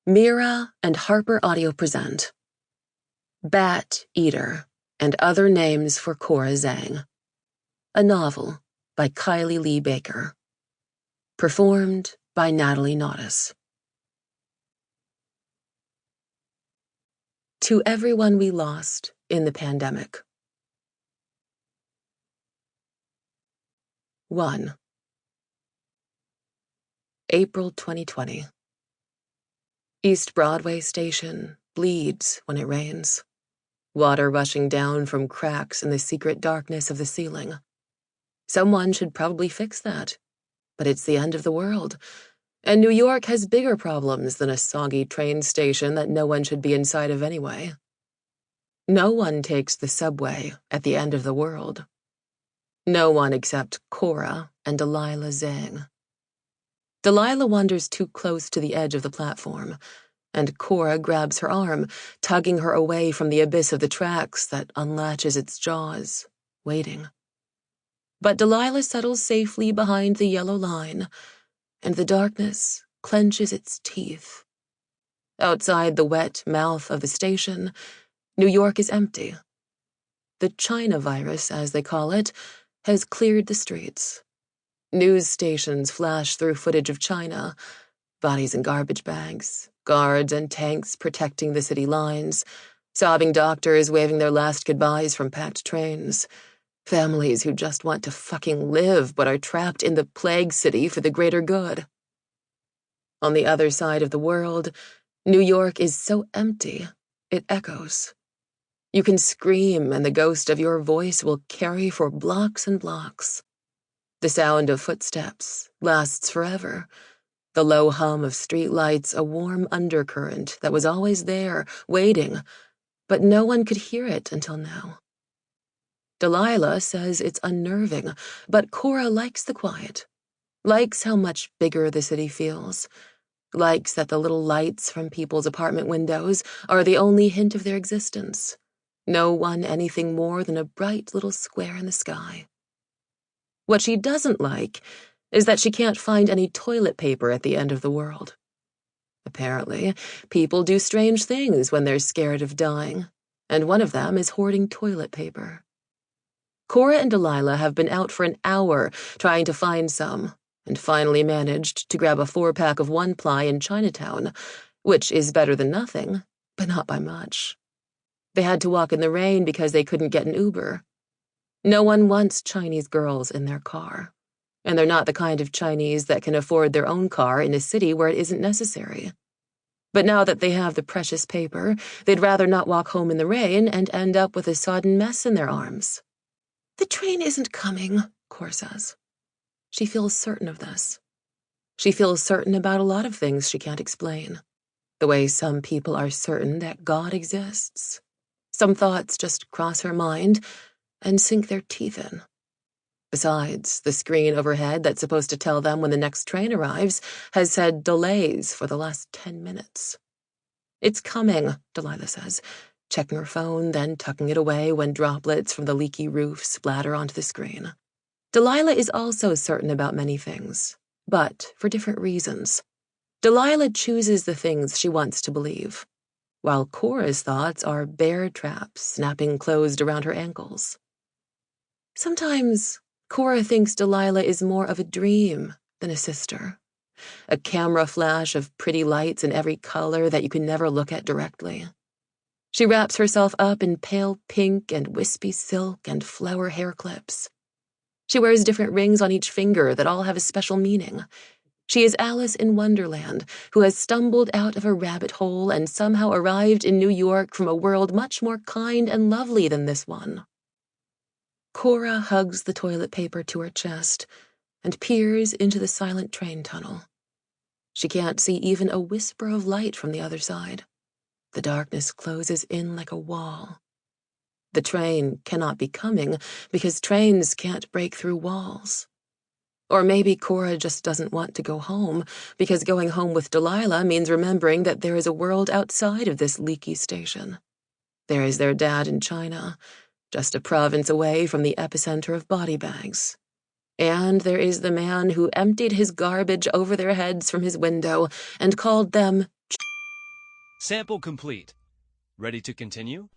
Mira and HarlequinAudio present Bat Eater and Other Names for Cora Zeng, a novel by Kylie Lee Baker. Performed by Natalie Naudus. To everyone we lost in the pandemic. 1. April 2020. East Broadway Station bleeds when it rains. Water rushing down from cracks in the secret darkness of the ceiling. Someone should probably fix that. But it's the end of the world, and New York has bigger problems than a soggy train station that no one should be inside of anyway. No one takes the subway at the end of the world. No one except Cora and Delilah Zeng. Delilah wanders too close to the edge of the platform, and Cora grabs her arm, tugging her away from the abyss of the tracks that unlatches its jaws, waiting. But Delilah settles safely behind the yellow line, and the darkness clenches its teeth. Outside the wet mouth of the station, New York is empty. The China virus, as they call it, has cleared the streets. News stations flash through footage of China, bodies in garbage bags, guards and tanks protecting the city lines, sobbing doctors waving their last goodbyes from packed trains, families who just want to fucking live but are trapped in the plague city for the greater good. On the other side of the world, New York is so empty, it echoes. You can scream and the ghost of your voice will carry for blocks and blocks. The sound of footsteps lasts forever. The low hum of streetlights, a warm undercurrent that was always there, waiting, but no one could hear it until now. Delilah says it's unnerving, but Cora likes the quiet, likes how much bigger the city feels, likes that the little lights from people's apartment windows are the only hint of their existence. No one anything more than a bright little square in the sky. What she doesn't like is that she can't find any toilet paper at the end of the world. Apparently, people do strange things when they're scared of dying, and one of them is hoarding toilet paper. Cora and Delilah have been out for an hour trying to find some, and finally managed to grab a 4-pack of 1-ply in Chinatown, which is better than nothing, but not by much. They had to walk in the rain because they couldn't get an Uber. No one wants Chinese girls in their car, and they're not the kind of Chinese that can afford their own car in a city where it isn't necessary. But now that they have the precious paper, they'd rather not walk home in the rain and end up with a sodden mess in their arms. The train isn't coming, Cora says. She feels certain of this. She feels certain about a lot of things she can't explain. The way some people are certain that God exists. Some thoughts just cross her mind and sink their teeth in. Besides, the screen overhead that's supposed to tell them when the next train arrives has said delays for the last 10 minutes. It's coming, Delilah says, checking her phone, then tucking it away when droplets from the leaky roof splatter onto the screen. Delilah is also certain about many things, but for different reasons. Delilah chooses the things she wants to believe, while Cora's thoughts are bear traps snapping closed around her ankles. Sometimes Cora thinks Delilah is more of a dream than a sister, a camera flash of pretty lights in every color that you can never look at directly. She wraps herself up in pale pink and wispy silk and flower hair clips. She wears different rings on each finger that all have a special meaning. She is Alice in Wonderland, who has stumbled out of a rabbit hole and somehow arrived in New York from a world much more kind and lovely than this one. Cora hugs the toilet paper to her chest and peers into the silent train tunnel. She can't see even a whisper of light from the other side. The darkness closes in like a wall. The train cannot be coming because trains can't break through walls. Or maybe Cora just doesn't want to go home because going home with Delilah means remembering that there is a world outside of this leaky station. There is their dad in China, just a province away from the epicenter of body bags. And there is the man who emptied his garbage over their heads from his window and called them Sample complete. Ready to continue?